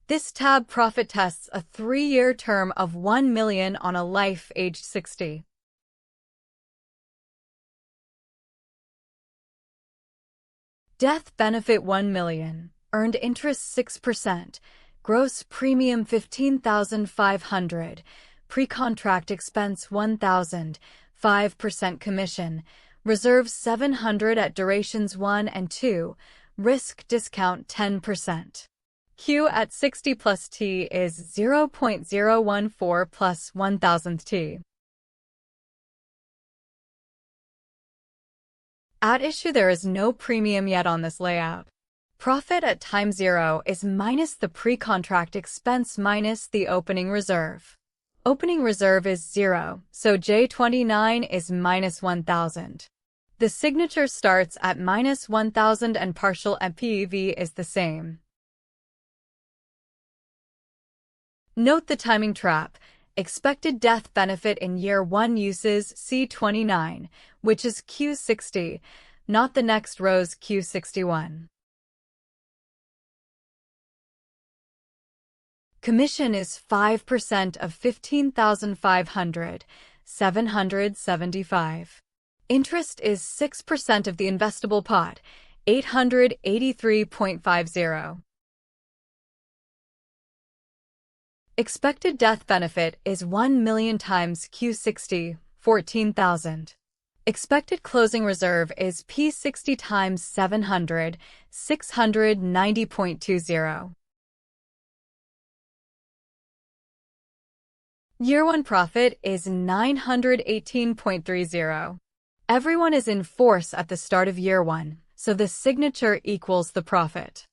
This tab profit tests a 3-year term of $1 million on a life aged 60. Death benefit $1 million, earned interest 6%, gross premium $15,500, pre-contract expense $1,000, 5% commission, reserves $700 at durations 1 and 2, risk discount 10%. Q at 60 plus T is 0.014 plus 1,000th T. At issue there is no premium yet on this layout. Profit at time 0 is minus the pre-contract expense minus the opening reserve. Opening reserve is 0, so J29 is minus 1,000. The signature starts at minus 1,000 and partial NPV is the same. Note the timing trap. Expected death benefit in year 1 uses C29, which is Q60, not the next row's Q61. Commission is 5% of $15,500, $775. Interest is 6% of the investable pot, $883.50. Expected death benefit is 1 million times Q60, 14,000. Expected closing reserve is P60 times 700, 690.20. Year 1 profit is 918.30. Everyone is in force at the start of year 1, so the signature equals the profit.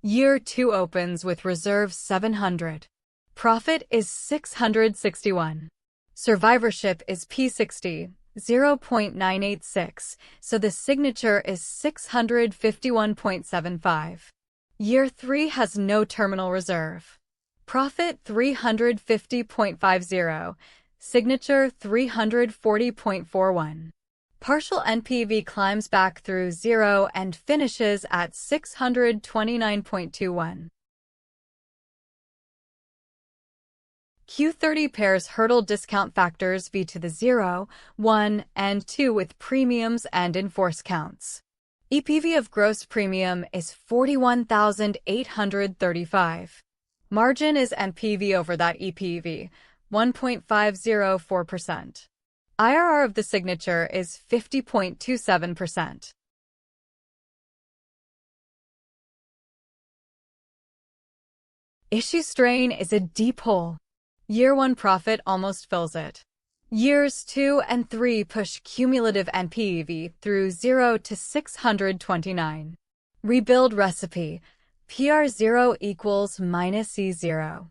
Year 2 opens with reserve 700. Profit is 661. Survivorship is P60, 0.986, so the signature is 651.75. Year 3 has no terminal reserve. Profit 350.50, signature 340.41. Partial NPV climbs back through 0 and finishes at 629.21. Q30 pairs hurdle discount factors V to the 0, 1, and 2 with premiums and in-force counts. EPV of gross premium is 41,835. Margin is NPV over that EPV, 1.504%. IRR of the signature is 50.27%. Issue strain is a deep hole. Year 1 profit almost fills it. Years 2 and 3 push cumulative NPV through 0 to 629. Rebuild recipe. Pr0 equals minus E0.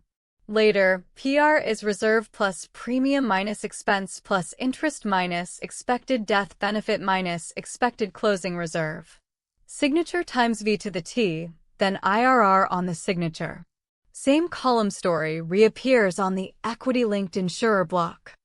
Later, PR is reserve plus premium minus expense plus interest minus expected death benefit minus expected closing reserve. Signature times V to the T, then IRR on the signature. Same column story reappears on the equity-linked insurer block.